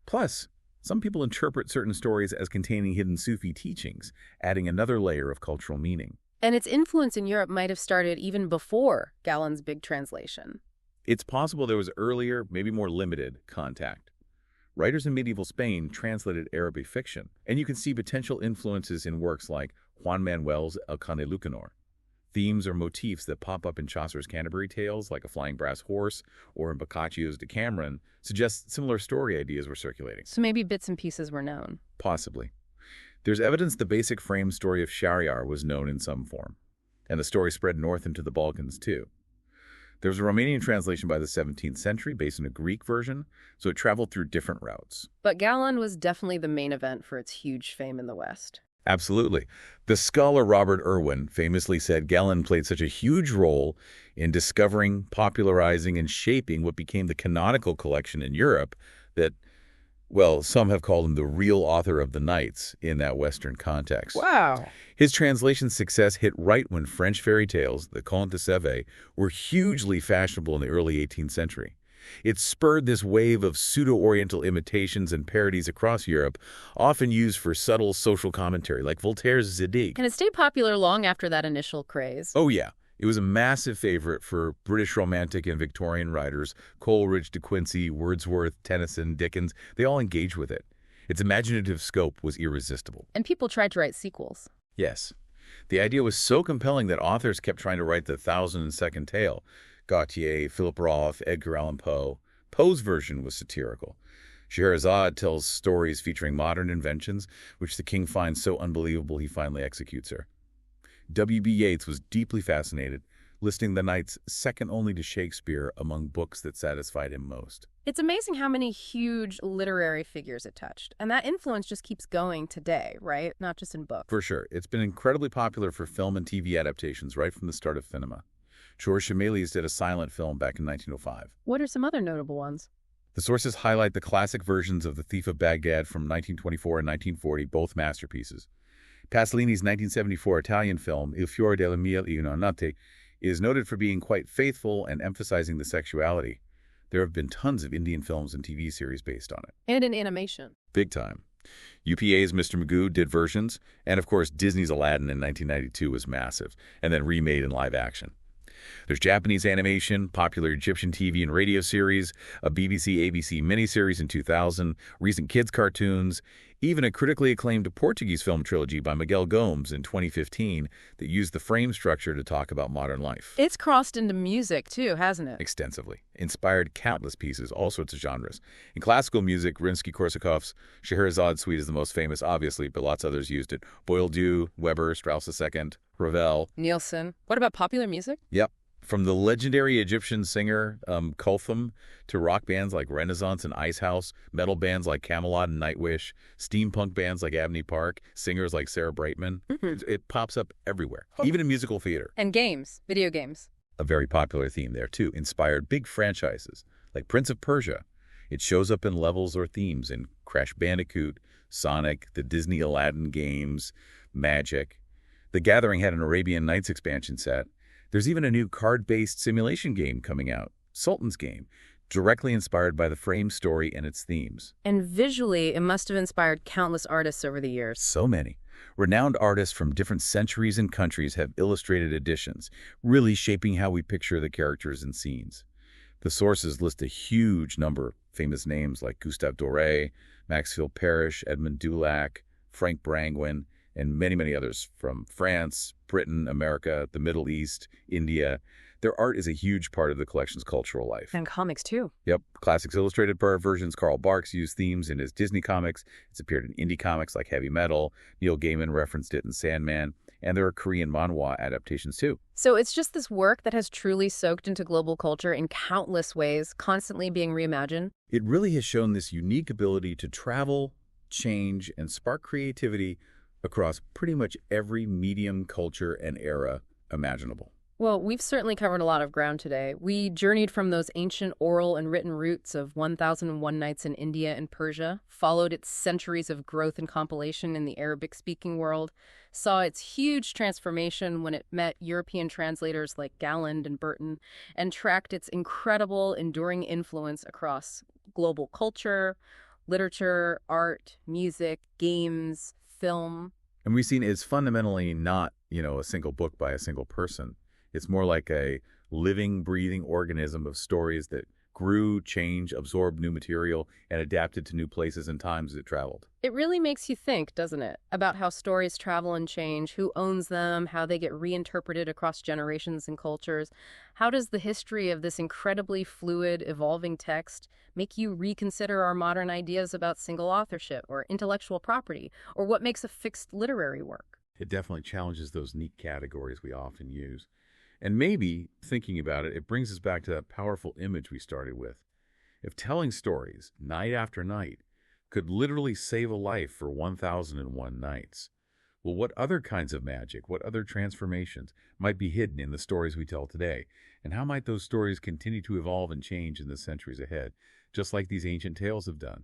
Plus, some people interpret certain stories as containing hidden Sufi teachings, adding another layer of cultural meaning. And its influence in Europe might have started even before Gallen's big translation. It's possible there was earlier, maybe more limited, contact. Writers in medieval Spain translated Arabic fiction, and you can see potential influences in works like Juan Manuel's El Conde Lucanor. Themes or motifs that pop up in Chaucer's Canterbury Tales, like a flying brass horse, or in Boccaccio's Decameron, suggest similar story ideas were circulating. So maybe bits and pieces were known. Possibly. There's evidence the basic frame story of Shahryar was known in some form, and the story spread north into the Balkans too. There was a Romanian translation by the 17th century based on a Greek version, so it traveled through different routes. But Gallen was definitely the main event for its huge fame in the West. Absolutely. The scholar Robert Irwin famously said Gallen played such a huge role in discovering, popularizing, and shaping what became the canonical collection in Europe that, well, some have called him the real author of the Nights in that Western context. Wow. His translation success hit right when French fairy tales, the contes de Sèvres, were hugely fashionable in the early 18th century. It spurred this wave of pseudo-Oriental imitations and parodies across Europe, often used for subtle social commentary, like Voltaire's Zadig. And it stayed popular long after that initial craze. Oh, yeah. It was a massive favorite for British Romantic and Victorian writers. Coleridge, De Quincey, Wordsworth, Tennyson, Dickens, they all engaged with it. Its imaginative scope was irresistible. And people tried to write sequels. Yes. The idea was so compelling that authors kept trying to write the 1,002nd tale. Gautier, Philip Roth, Edgar Allan Poe. Poe's version was satirical. Scheherazade tells stories featuring modern inventions, which the king finds so unbelievable he finally executes her. W.B. Yeats was deeply fascinated, listing the Nights second only to Shakespeare among books that satisfied him most. It's amazing how many huge literary figures it touched. And that influence just keeps going today, right? Not just in books. For sure. It's been incredibly popular for film and TV adaptations right from the start of cinema. Georges Méliès did a silent film back in 1905. What are some other notable ones? The sources highlight the classic versions of The Thief of Baghdad from 1924 and 1940, both masterpieces. Pasolini's 1974 Italian film Il fiore della mia innamorata is noted for being quite faithful and emphasizing the sexuality. There have been tons of Indian films and TV series based on it. And in animation. Big time. UPA's Mr. Magoo did versions, and of course Disney's Aladdin in 1992 was massive, and then remade in live action. There's Japanese animation, popular Egyptian TV and radio series, a BBC-ABC miniseries in 2000, recent kids' cartoons, even a critically acclaimed Portuguese film trilogy by Miguel Gomes in 2015 that used the frame structure to talk about modern life. It's crossed into music, too, hasn't it? Extensively. Inspired countless pieces, all sorts of genres. In classical music, Rimsky-Korsakov's Scheherazade Suite is the most famous, obviously, but lots of others used it. Boieldieu, Weber, Strauss II, Ravel. Nielsen. What about popular music? Yep. From the legendary Egyptian singer Kulthum to rock bands like Renaissance and Icehouse, metal bands like Camelot and Nightwish, steampunk bands like Abney Park, singers like Sarah Brightman. It pops up everywhere, even in musical theater. And games, video games. A very popular theme there, too, inspired big franchises like Prince of Persia. It shows up in levels or themes in Crash Bandicoot, Sonic, the Disney Aladdin games, Magic. The Gathering had an Arabian Nights expansion set. There's even a new card-based simulation game coming out, Sultan's Game, directly inspired by the frame story and its themes. And visually, it must have inspired countless artists over the years. So many. Renowned artists from different centuries and countries have illustrated editions, really shaping how we picture the characters and scenes. The sources list a huge number of famous names like Gustave Doré, Maxfield Parrish, Edmund Dulac, Frank Brangwyn, and many, many others from France, Britain, America, the Middle East, India. Their art is a huge part of the collection's cultural life. And comics, too. Yep. Classics Illustrated versions, Carl Barks used themes in his Disney comics. It's appeared in indie comics like Heavy Metal. Neil Gaiman referenced it in Sandman. And there are Korean manhwa adaptations too. So it's just this work that has truly soaked into global culture in countless ways, constantly being reimagined. It really has shown this unique ability to travel, change, and spark creativity across pretty much every medium, culture, and era imaginable. Well, we've certainly covered a lot of ground today. We journeyed from those ancient oral and written roots of 1001 Nights in India and Persia, followed its centuries of growth and compilation in the Arabic-speaking world, saw its huge transformation when it met European translators like Galland and Burton, and tracked its incredible, enduring influence across global culture, literature, art, music, games, film. And we've seen it's fundamentally not, a single book by a single person. It's more like a living, breathing organism of stories that grew, changed, absorbed new material, and adapted to new places and times as it traveled. It really makes you think, doesn't it, about how stories travel and change, who owns them, how they get reinterpreted across generations and cultures. How does the history of this incredibly fluid, evolving text make you reconsider our modern ideas about single authorship or intellectual property, or what makes a fixed literary work? It definitely challenges those neat categories we often use. And maybe, thinking about it, it brings us back to that powerful image we started with. If telling stories, night after night, could literally save a life for 1001 nights, well, what other kinds of magic, what other transformations might be hidden in the stories we tell today? And how might those stories continue to evolve and change in the centuries ahead, just like these ancient tales have done?